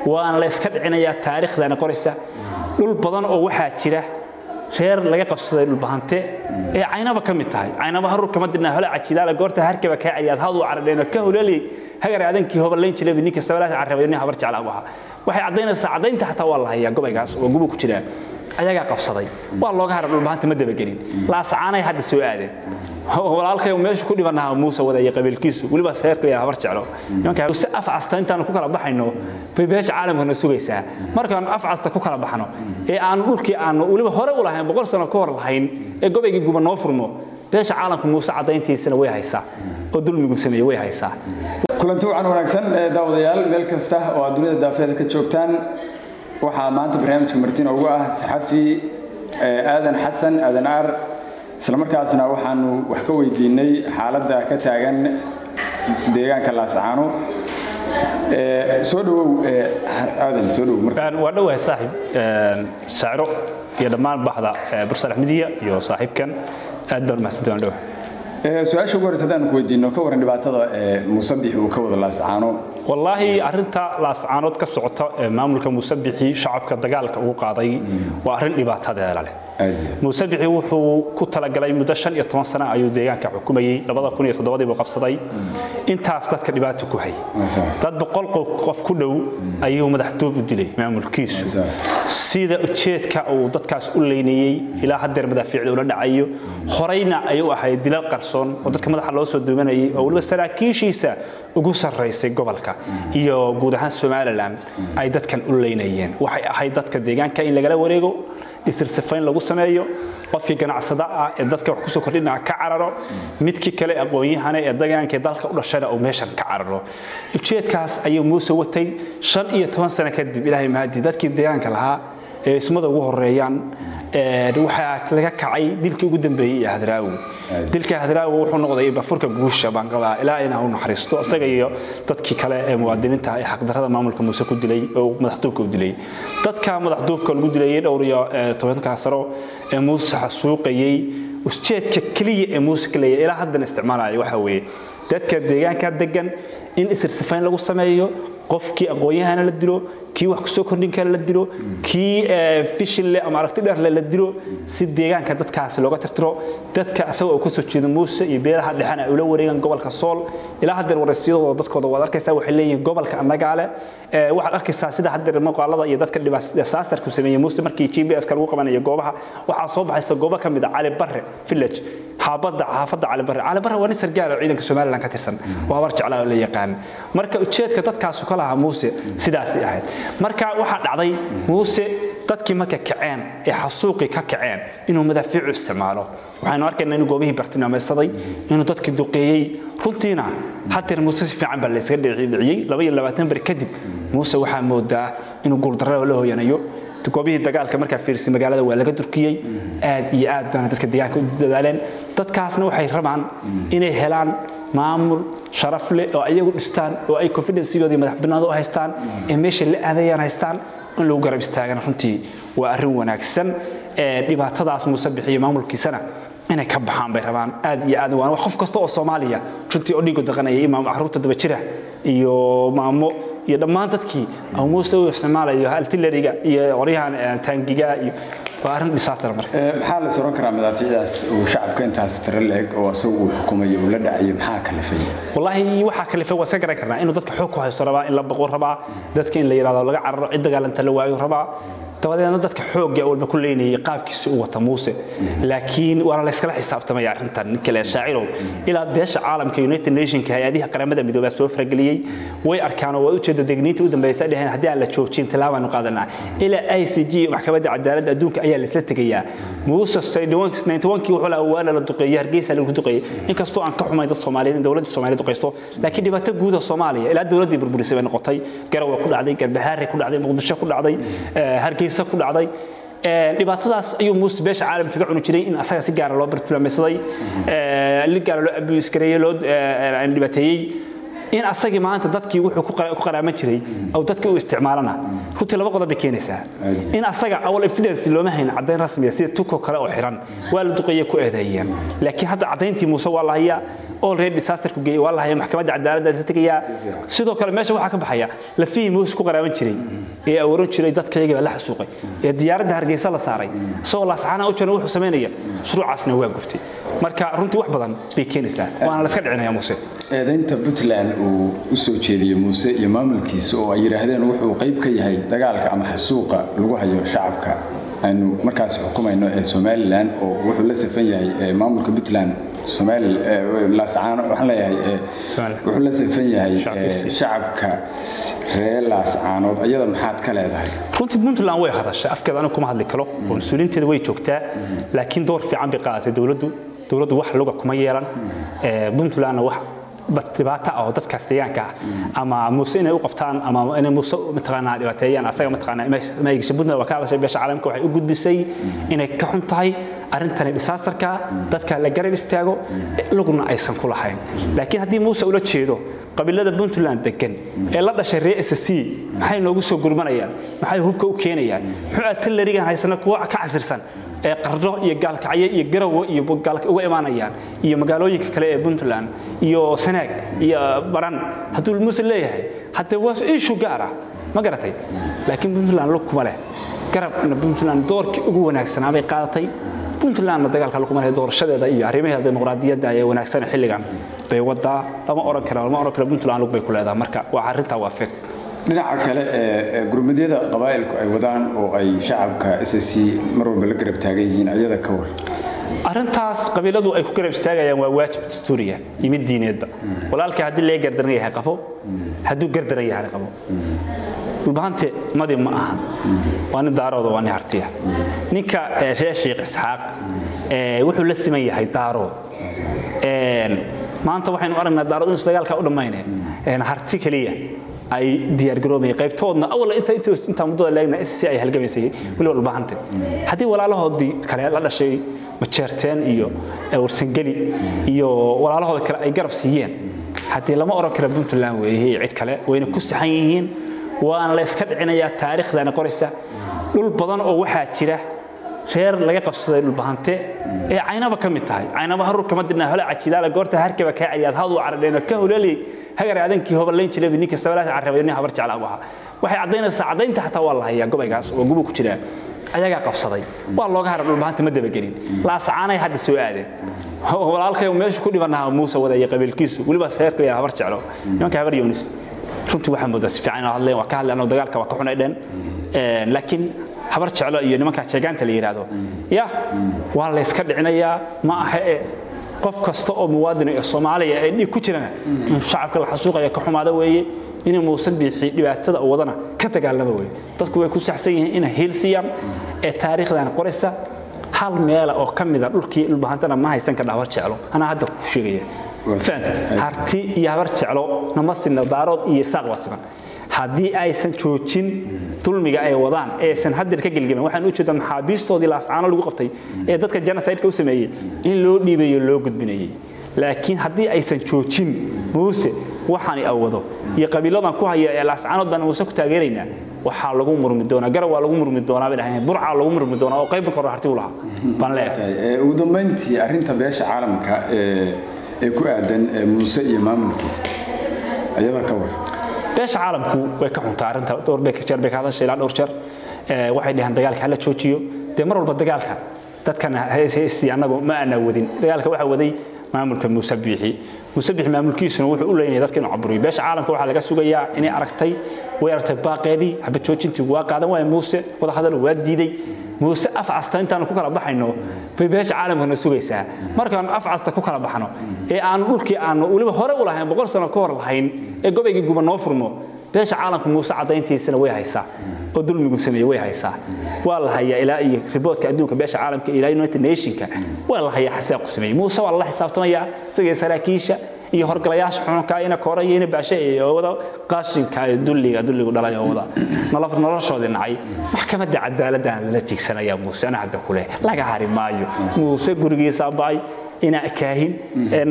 وأنا لا يسكت عنايا تاريخ ذا نقرسه دول بدن أو واحد شيله خير laga qabsaday dhul bahante ee aynaba kamid tahay aynaba harur kama dina hala cajidaala goorta harkaba ka ciyad hadu caradeeno ka hulali hagar adankii hobaleen jiray ninka sabalaha carabadina habar jeclaa waxay cadeynaysaa cadeynta xataa waa la hayaa gobaygaas oo gubu ku jira ayaga qabsaday waa looga haray dhul bahante ma daba gelin la sacaanay hadda soo aadeen walaalkay meesha ku dhibanaha Muuse wadaya qabiilkiisu waliba seerka yaa habar jeclo nimanka si af asta intaan ku kala baxayno beesha caalamka sugaysaa markaan af asta ku kala baxno ee aan dhulkii aan waliba hore u lahayn 100 sano ka hor lahayn ee gobayga guba noo furmo beesha caalamka Muuse cadeyntiisana way haysaa oo dulmigu sameeyay way haysaa kulanti wacan wanaagsan daawadayaal meel kasta oo dunida daafeeda ka joogtaan waxa maanta barnaamijka martiin ugu ah saxafi aadan xasan aadan ar isla markaasna waxaanu wax ka weydiinay xaaladda ka taagan deegaanka Laascaano soo dhawow aadan soo dhawow markaan waa dhawahay saaxiib saaro iyo dhamaan baxda Bursal Axmediya iyo saaxiibkan aad baan mahadsan dhawahay su'aasha ugu horeysa hadaan ku weydiino ka waran dhibaatada Muusabix uu ka wada Laascaano والله أرنتا لاسعانود كسعطة معمول كمسبحي شعب كدجال كوقاضي وأرن إبات هذا له مسبحي وحو كتلا جلاي مدشن يتمن سنة أيو ديان كحكومي لبضع كوني تضادي بقبصدي أنت أصلت كلمات كوهي تد بقلق قف كله أيو مدحتوب بدلي معمول كيس سيدا أتشيت كأو ضد كاس أوليني إلى حد المدافع ولا أيو خرينا أيو أحد دلال قرصون وضد كمدح الله سود من أي أو السرعة كيشيسا وجوس الرئيس قبلك iyo guud ahaan Soomaaliland ay dadkan u leeynayeen waxay ahayd dadka deegaanka in laga wareego isirsifayn lagu sameeyo qofkii ganacsada ah ee dadka wax ku soo kordhinaa ka cararo midkii kale aqoon-yahan ee deegaanka dalka u dhashay oo meeshan ka cararo ujeedkaas ayuu Muuse watay 15 sano kadib ilaahay mahadi dadkii deegaanka lahaa ee ismada ugu horeeyaan waxa laga kacay dilkii ugu dambeeyay Hadraawi dilka Hadraawi wuxuu noqday bafurka guusha banqada ilaa inaa uu naxariisto asaga iyo dadkii kale ee muwaadiniinta ay xaq darrada maamulka Muuse ku dilay oo madaxduubka u dilay dadka madaxduubka lagu dilay dhowr iyo 10 sano ee Muuse xasuuqayay ujeedka kaliya ee Muuse kaliya ilaa hadda isticmaalay waxa weeye dadka deegaanka degan in isirsifayn lagu sameeyo qofkii aqoon-yahan la dilo kii wax ku soo kordhin kara la dilo kii fishil ama aragti dheer la dilo si deegaanka dadkaas looga tirtiro dadka asagoo ku soo jeeda Muuse iyo beelaha dhexana ay ula wareegan gobolka Sool ilaa hadda waraysiyo dadkooda wada arkaysaa waxay leeyihiin gobolka annagaale waxa arkaysaa sida hadda maqaalada iyo dadka disaster ku sameeyay Muuse markii GPS ka lagu qabanayo goobaha waxa soo baxaysa goobo kamid ah Cali Barre village xaafada Cali Barre waa nisar gaar ah ciidanka Soomaaliland ka tirsan waa war jeclaa la yaqaan marka ujeedka dadkaas u kala Muuse sidaas ay ahayd marka waxa dhacday Muuse dadkii marka kaceen ee xasuuqi ka kaceen inuu madaafiic isticmaalo waxaanu arkaynaa inuu goobihii bartilmaameedsaday inuu dadkii duqeeyay runtiina haddii Muuse si fiican bal iska dhiciyay 22 bar kadib Muuse waxa moodaa inuu guul darro la hooyanayo goobihii dagaalka marka fiirsi magaalada waa laga durkiyay aad iyo aad baan dadka deegaanka u dadaaleen dadkaasna waxay rabaan inay helaan maamul sharaf leh oo ayagu dhistaan oo ay confidence-yoodii madaxbannaanado haystaan ee meesha la aadayaan haystaan in lagu garab istaagan runtii waa arrin wanaagsan dhibaatadaas Muuse bixiyo maamulkiisana inay ka baxaan bay rabaan aad iyo aad waan qof kasta oo Soomaaliya runtii oo dhigo dhaqanaya imaam caruurta daba jira iyo maamo iyo dhammaan dadkii oo Muuse u isticmaalayo artilleriga iyo qoryahan taangiga iyo waarin disaster marka maxaa la soo karaa madaafiicdaas oo shacabka intaas tiro leeg oo asagu xukumayo la dhacay maxaa kala fay wallahi waxa kala fay waa garan karnaa inuu dadka xoog ku haysto rabaa in la boqor rabaa dadka in la yiraahdo laga cararo cid dagaalanta la waayo rabaa tawadeena dadka xoog ah walba ku leeynayay qaabkiisa uu wata Muuse laakiin waa la iskala xisaabtamay arrintan kale shaaciro ila beesha caalamka United Nations hay'adaha qaramada midoobay soo farageliyay way arkaan oo u jeedo degniinta u dambeysay dhaheen hadii aan la joojin talaabaan qaadanaa ila ICJ maxkamadda cadaaladda adduunka ayaa la isla tagayaa Muuse 91 wuxuu la awaala la duqeeyay Hargeysa lagu duqeeyay inkastoo aan ka xumayn dad Soomaaliyeed dawladda Soomaaliyeed duqeyso laakiin dhibaato guud oo Soomaaliya ila dawladda burburisay bay noqotay Garowe ku dhacday Garbahaare ku dhacday Muqdisho ku dhacday Hargeysa ku dhacday dhibaatadaas ayuu Muuse beesha caalamka ka cuni jiray in asaga si gaar ah loo bartilmaameedsaday li gaar loo abuse gareeyay loo dhibaatayay in asagii maanta dadkii wuxuu ku qaraama jiray oo dadkii u isticmaalana runtii laba qodob keenaysa in asaga awal evidence looma hayn cadeyn rasmi ah sida tuko kale oo xiran waa la duqeeyay ku eedeeyeen laakiin hadda cadeyntii Muuse waa la hayaa already disaster ku geeyay waa la hayaa maxkamadda cadaaladda ay tagayaa sidoo kale meesha waxa ka baxaya la fiim Muuse ku qaraaban jiray ee awran jiray dadkayga la xasuuqay ee diyaaradda Hargeysa la saaray soo la saxana u jiro wuxuu sameynaya shuruucaasna waa gubtay marka runtii wax badan bay keenaysaa waana la iska dhicinaya Muuse eedaynta Puntland uu u soo jeediyay Muuse iyo maamulkiisa oo ay yiraahdeen wuxuu qayb ka yahay dagaalka ama xasuuqa lagu hayo shacabka aanu markaas xukumayno ee Somaliland oo wuxuu la safan yahay maamulka Puntland la sacaan waxaan leeyahay wuxuu la safan yahay shacabka reer la sacaanood ayada maxaad ka leedahay runtii Puntland way hadashay afkeeda anu kuma hadli karo oo mas'uuliyiinteeda way joogtaa laakiin door fiican bay qaadatay dawladdu wax luga kuma yeelan Puntland wax batibata oo dadka deegaanka ama Muuse inay u qabtaan ama inay Muuse mataqaanaa dhibaatayaan asaga mataqaanaa ma ay gashay Puntland waxa hadashay beesha caalamka waxay u gudbisay inay ka xun tahay arrintan disasterka dadka la garab istaago lugna aysan ku lahayn laakiin hadii Muuse ula jeedo qabiilada Puntland degan ee la dhashay reer SSC maxay noogu soo gurmanayaan maxay hubka u keenayaan muxuu artillerigan haysana kuwa ka casirsan ee qardo iyo gaalkacyo iyo garawo iyo gaalka uga imaanayaan iyo magaalooyinka kale ee Puntland iyo Sanaag iyo Baran haduu Muuse leeyahay hadda waa issue gaar ah ma garatay laakiin Puntland lug kuma leh garabna Puntland doorkii ugu wanaagsan bay qaadatay Puntland dagaalka lagu maray doorashadeeda iyo arrimaha dimuqraadiyadda ay wanaagsan xilligan bay wadaa lama oran karo Puntland lug bay ku leedahay marka waa arrinta waa fiic dhinaca kale gurmadiyada qabaa'ilku ay wadaan oo ay shacabka SSC mar walba la garab taagan yihiin ayada ka war arrintaas qabiiladu ay ku garab istaagayaan waa waajib dastuuriya iyo diineedba walaalka hadii la gardaran yahay qafo haduu gardaran yahay qafo ulbaante madi ma aha waan daaroodo waan hartiya ninka Sheekh Isxaaq wuxuu la siman yahay daaro maanta waxaynu aragnaa daaroodo in dagaalka u dhameynay harti kaliya ay diyaar garoobay qaybtoodna awal inta muddo leegna SSC ay halgamaysay wali walbaahantay hadii walaalahoodii kale la dhashay majeerteen iyo warsangeli iyo walaalahooda kale ay garab siiyeen hadii lama oran karo Puntland weeyay cid kale wayna ku saxan yihiin waan la iska dhicinayaa taariikhdan qoraysa dhul badan oo waxa jira reer laga qabsaday dhul bahante ee aynaba kamid tahay aynaba harur kama dirnaa hala cajidaala goorta harkaba ka ciyad hadu caradeyna ka hulali hagar aadankii hoballeyn jiray ninka sabalaha carabadina habar jecel waxa waxay cadeynaysaa cadeynta xataa waa la hayaa gobaygaas oo gubu ku jira ayaga qabsaday waa looga haray dhul bahante ma daba gelin la sacaanay hadda soo aadeen walaalkay meesha ku dhibanaha Muuse wadaya qabiilkiisu waliba seerka yaa habar jecel nimanka habar Yunus runtii waxa moodaa si fiican hadleen waa ka hadleen dagaalka waa ka xunaydeen laakiin habar jecel iyo nimanka jeegaanta la yiraahdo ya waa la iska dhicinayaa ma aha qof kasta oo muwaadin ee Soomaaliya ee dhig ku jirana in shacabka la xasuuqayo ka xumaada weeye in Muuse bixi dhibaatada wadana ka dagaalama weeye dadku way ku saxsan yihiin in heelsiyam ee taariikhdan qoraysa hal meel oo kamid ah dhulkii bahantana ma haysan ka dhaawar jecelo ana hadda ku sheegaya فهمت هرتي يا برجعلو نمسنا دارود iyo saaq wasiban hadii aysan joojin dulmiga ay wadaan aysan hadir ka galgamin waxaan u jeedaa maxaabiistoodii laascaano lagu qabtay ee dadka genocide-ka u sameeyay in loo dhiibayo loo gudbinayay laakiin hadii aysan joojin Muuse waxaan ay awado iyo qabiiladan ku haya ee laascaanood baan Muuse ku taageeraynaa waxa lagu murmi doonaa garab waa lagu murmi doonaa bidhahay burca lagu murmi doonaa oo qayb ka hor harti u lahaa baan leeyahay ugu dambeyntii arrinta beesha caalamka ee ku aadan Muuse iyo maamulkiisa ayada ka war beesha caalamku way ka xuntaa arrinta door bay ka jeer bay ka hadashay ilaa dhowr jeer waxay dhahan dagaalka la joojiyo mar walba dagaalka dadkana heesii anagu ma ana wadin dagaalka waxa waday maamulka Muuse Biixi maamulkiisuna wuxuu u leeyahay dadka inuu caburiyo beesha caalamka waxa laga sugayaa inay aragtay baaqeedii haba joojintii waa qaadan waay Muuse wada hadal waa diiday Muuse afcasta intaan ku kala baxayno beesha caalamkana sugaysaa markaan afcasta ku kala baxno ee aan dhulkii aan waliba hore u lahayn 100 sano ka hor lahayn ee gobayga guba noo furmo beesha caalamka Muuse cadeyntiisana way haysaa oo dulmigu sameeyay way haysaa waa la hayaa ilaa iyo riboodka adduunka beesha caalamka ilaa United Nationka waa la hayaa xasaaq sameeyay Muuse waa la xisaabtamaya sidii saraakiisha iyo horgalayaasha xunka ina koorayeen baashay oo wada qaashinka dulliga dhalay oo wada noloshooda nacay maxkamadda cadaaladda la tiigsanaya Muuse ana hadda kule laga hari maayo Muuse gurigiisa baay ina kaahin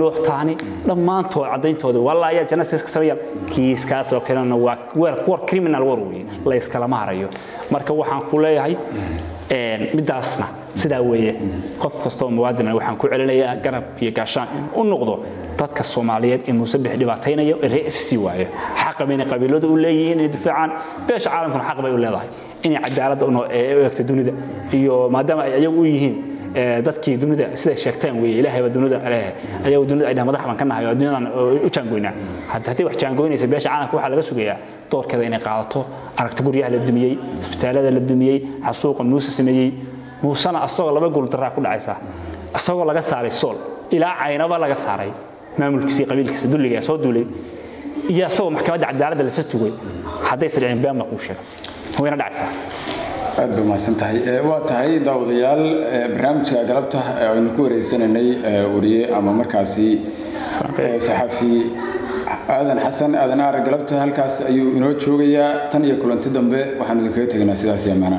nuux taani dhamaantood cadeyntood wallahi ya janaas ka sameeyay kiiskaas oo kalena waa criminal war weey la iskala maarayo marka waxaan ku leeyahay midaasna sidaa weeye qof kasta oo muwaadin waxaan ku celinayaa garab iyo gaashaan u noqdo dadka Soomaaliyeed ee musabix dhibaataynayo reesi waayo xaq bayna qabiiladu u leeyihiin difaacan beesha caalamka xaq bay u leedahay in cadaalad oo eegta dunida iyo maadaama ay ayagu u yihiin dadkii dunida sida sheegtaan weeye ilaahay baa dunida ayagu dunida ay madax ban ka nahay oo dunidan u jaangoynaa haddii wax jaangoynaysa beesha caalamka waxa laga sugayaa doorkeeda inay qaadato aragti guryaha la dumiyay isbitaalada la dumiyay xasuuqa Muuse sameeyay Muusana asagoo laba gool daraa ku dhacaysa asagoo laga saaray sool ilaa caynaba laga saaray maamulkiisa qabiilkiisa duliga soo duulay iyo asagoo maxkamadda cadaaladda la sastugay hadday sircin baan ma ku sheego wayna dhacaysa aad baa maasantahay waa tahay daawadayaal barnaamijka galabta aynu ku wareysananay wariye ama markaasi saxafi aadan xasan aadan aar galabta halkaas ayuu inoo joogayaa tan iyo kulanti dambe waxaan idinkaga tagnaa sidaas iyo maana